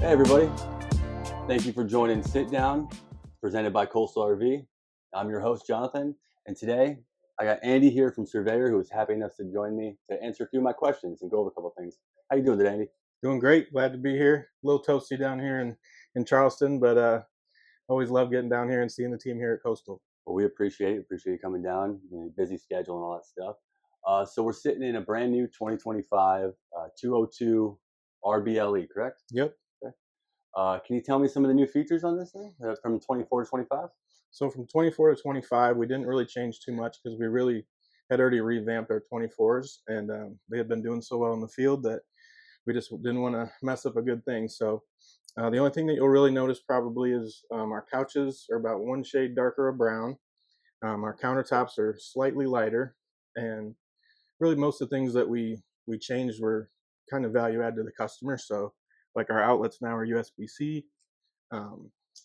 Hey everybody, thank you for joining Sit Down, presented by Coastal RV. I'm your host, Jonathan, and today I got Andy here from Surveyor, who is happy enough to join me to answer a few of my questions and go over a couple of things. How you doing today, Andy? Doing great. Glad to be here. A little toasty down here in Charleston, but always love getting down here and seeing the team here at Coastal. Well, we appreciate you coming down, busy schedule and all that stuff. So we're sitting in a brand new 2025 202 RBLE, correct? Yep. Can you tell me some of the new features on this thing from 24 to 25? So from 24 to 25, we didn't really change too much because we really had already revamped our 24s, and they had been doing so well in the field that we just didn't want to mess up a good thing. So the only thing that you'll really notice probably is our couches are about one shade darker of brown. Our countertops are slightly lighter, and really most of the things that we changed were kind of value add to the customer. So like our outlets now are USB-C.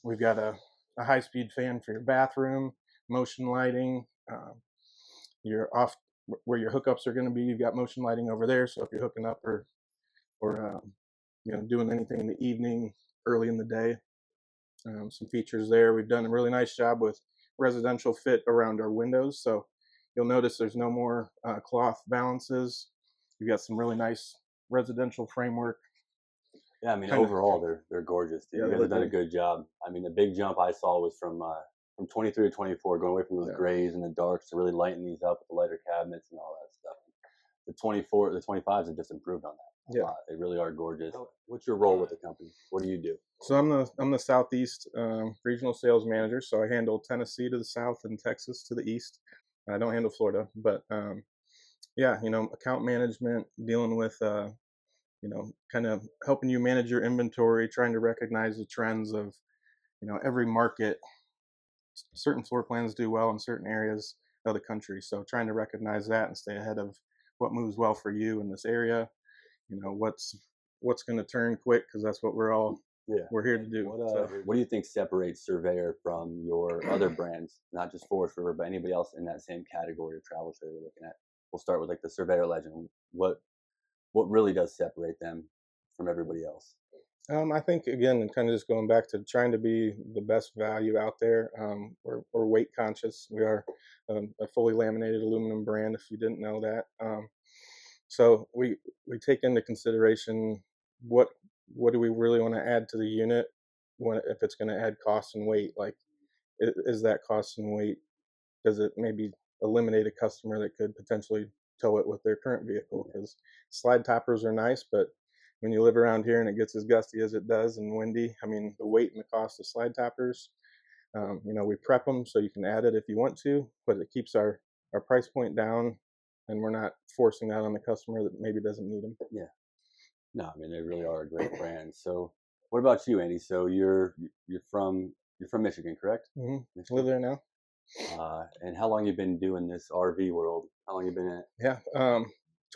We've got a high-speed fan for your bathroom, motion lighting. You're off where your hookups are going to be. You've got motion lighting over there. So if you're hooking up or doing anything in the evening, early in the day, some features there. We've done a really nice job with residential fit around our windows. So you'll notice there's no more cloth balances. You've got some really nice residential framework. Yeah, I mean, overall, they're gorgeous. Yeah, you guys have done a good job. I mean, the big jump I saw was from 23 to 24, going away from those grays and the darks to really lighten these up with the lighter cabinets and all that stuff. The 25s have just improved on that a lot. They really are gorgeous. What's your role with the company? What do you do? So I'm the Southeast regional sales manager. So I handle Tennessee to the south and Texas to the east. I don't handle Florida, but account management, dealing with kind of helping you manage your inventory, trying to recognize the trends of, every market. Certain floor plans do well in certain areas of the country. So trying to recognize that and stay ahead of what moves well for you in this area. What's going to turn quick, because that's what we're here to do. What do you think separates Surveyor from your other brands, not just Forest River, but anybody else in that same category of travel trailer you're looking at? We'll start with like the Surveyor Legend. What really does separate them from everybody else? I think, again, kind of just going back to trying to be the best value out there. We're weight conscious. We are a fully laminated aluminum brand, if you didn't know that. So we take into consideration what do we really want to add to the unit, if it's going to add cost and weight. Like, is that cost and weight, does it maybe eliminate a customer that could potentially tow it with their current vehicle? Because slide toppers are nice, but when you live around here and it gets as gusty as it does and windy, I mean, the weight and the cost of slide toppers, we prep them so you can add it if you want to, but it keeps our price point down, and we're not forcing that on the customer that maybe doesn't need them. Yeah. No, I mean, they really are a great brand. So what about you, Andy? So you're from Michigan, correct? Mm-hmm. Live there now. And how long you been doing this RV world? How long you been in it? Yeah,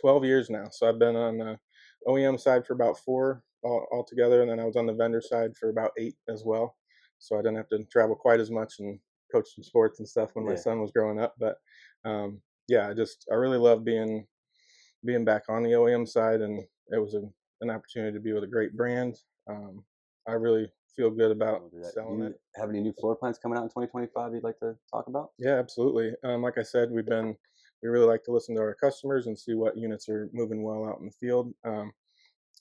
12 years now. So I've been on the OEM side for about 4 altogether, and then I was on the vendor side for about 8 as well. So I didn't have to travel quite as much and coach some sports and stuff when my son was growing up. But I really love being back on the OEM side, and it was an opportunity to be with a great brand. I really feel good about selling it. Have any new floor plans coming out in 2025 you'd like to talk about? Yeah, absolutely. Like I said, we really like to listen to our customers and see what units are moving well out in the field.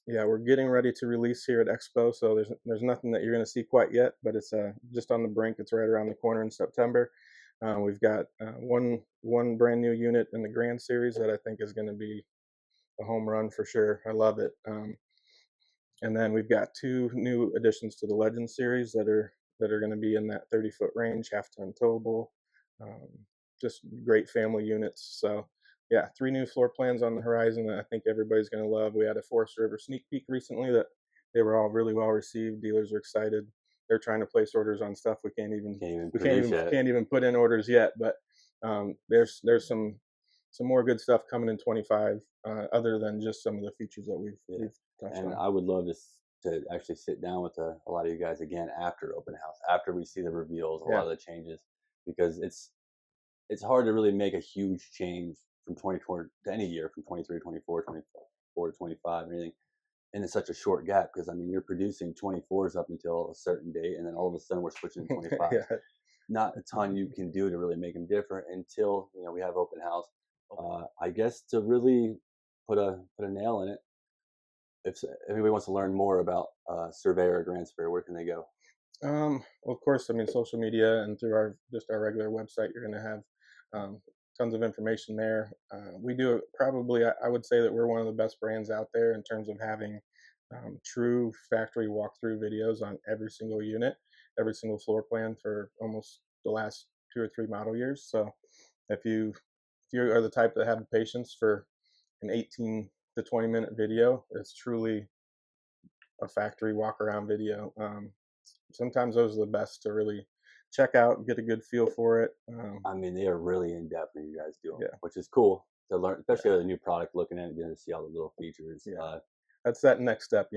We're getting ready to release here at Expo, so there's nothing that you're going to see quite yet, but it's just on the brink. It's right around the corner in September. We've got one brand new unit in the Grand Series that I think is going to be a home run for sure. I love it. And then we've got 2 new additions to the Legend Series that are going to be in that 30-foot range, half-ton towable, just great family units. So yeah, 3 new floor plans on the horizon that I think everybody's going to love. We had a Forest River sneak peek recently that they were all really well received. Dealers are excited. They're trying to place orders on stuff we can't even put in orders yet. But there's some more good stuff coming in 25, other than just some of the features that we've touched on. I would love to actually sit down with a lot of you guys again after open house, after we see the reveals, a lot of the changes, because it's hard to really make a huge change from 24 to any year, from 23 to 24, 24 to 25, or anything. and it's such a short gap because I mean you're producing 24s up until a certain date, and then all of a sudden we're switching to 25s. Yeah. Not a ton you can do to really make them different until we have open house. I guess to really put a nail in it, if anybody wants to learn more about Surveyor or Grand Surveyor, where can they go? Well, of course, I mean, social media and through our regular website, you're going to have tons of information there. We do probably, I would say that we're one of the best brands out there in terms of having true factory walkthrough videos on every single unit, every single floor plan for almost the last 2 or 3 model years. So if you are the type that have the patience for an 18 to 20-minute video, it's truly a factory walk around video. Sometimes those are the best to really check out, get a good feel for it. I mean, they are really in depth when you guys do them, Yeah. which is cool to learn, especially with a new product. Looking at it, to see all the little features. Yeah. That's that next step.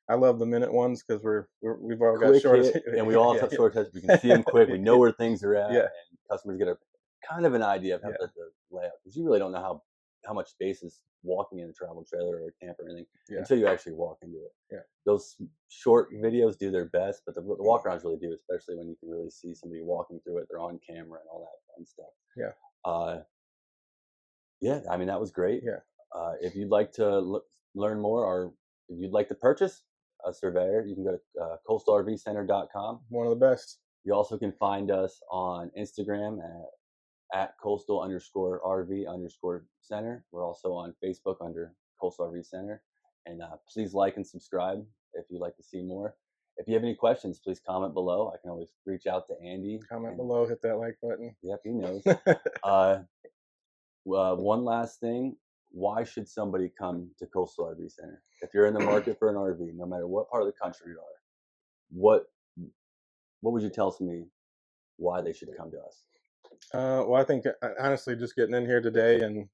I love the minute ones because we've all got Quick short hit, and we all have short tests. We can see them quick. We know where things are at, Yeah. and customers get a kind of an idea of how Yeah. the layout, because you really don't know how much space is walking in a travel trailer or a camper or anything Yeah. until you actually walk into it. Yeah. Those short videos do their best, but the walk arounds really do, especially when you can really see somebody walking through it. They're on camera and all that fun stuff. Yeah. Yeah, I mean, that was great. Yeah. If you'd like to learn more, or if you'd like to purchase a Surveyor, you can go to coastalrvcenter.com. One of the best. You also can find us on Instagram at coastal_RV_center. We're also on Facebook under Coastal RV Center. And please like and subscribe if you'd like to see more. If you have any questions, please comment below. I can always reach out to Andy. Comment below, hit that like button. Yep, he knows. One last thing. Why should somebody come to Coastal RV Center? If you're in the market for an RV, no matter what part of the country you are, what would you tell somebody why they should come to us? Well, I think honestly, just getting in here today, and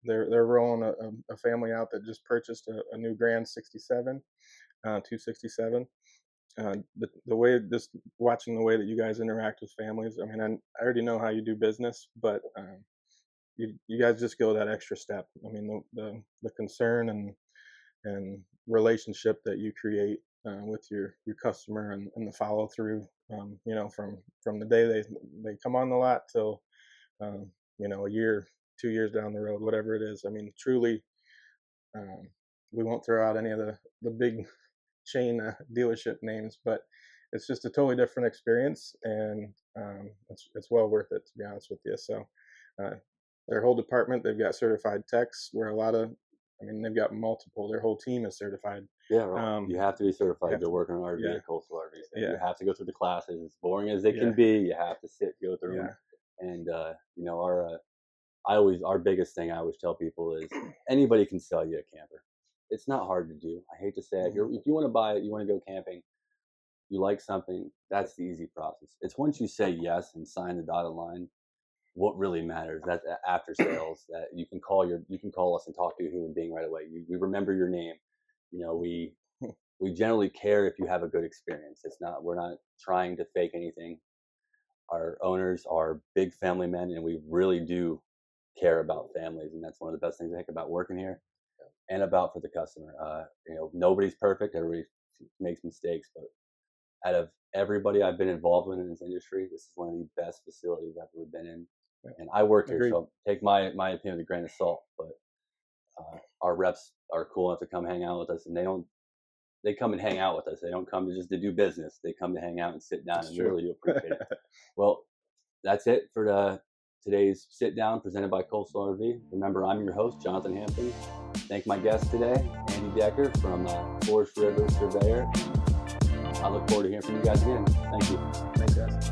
they're rolling a family out that just purchased a new Grand 67, 267. The way watching the way that you guys interact with families. I mean, I already know how you do business, but you guys just go that extra step. I mean, the concern and relationship that you create with your customer and the follow through, from the day they come on the lot till a year, 2 years down the road, whatever it is. I mean, truly, we won't throw out any of the big chain dealership names, but it's just a totally different experience, and it's well worth it, to be honest with you. So their whole department, they've got certified techs, where they've got multiple. Their whole team is certified. Yeah, right. You have to be certified to work on an RV at Coastal RV. Yeah. You have to go through the classes. As boring as they can be, you have to go through them. And our biggest thing I always tell people is anybody can sell you a camper. It's not hard to do. I hate to say it. If you want to buy it, you want to go camping, you like something, that's the easy process. It's once you say yes and sign the dotted line, what really matters. That's after sales, that you can call us and talk to a human being right away. We remember your name. We generally care if you have a good experience. We're not trying to fake anything. Our owners are big family men, and we really do care about families, and that's one of the best things I think about working here and about for the customer. Nobody's perfect. Everybody makes mistakes, but out of everybody I've been involved with in this industry, this is one of the best facilities I've ever been in. And I work here, so take my opinion with a grain of salt. But our reps are cool enough to come hang out with us, and they come and hang out with us. They don't come just to do business. They come to hang out and sit down, and really do appreciate it. Well, that's it for today's sit down presented by Coastal RV. Remember, I'm your host, Jonathan Hampton. Thank my guest today, Andy Decker from Forest River Surveyor. I look forward to hearing from you guys again. Thank you. Thanks, guys.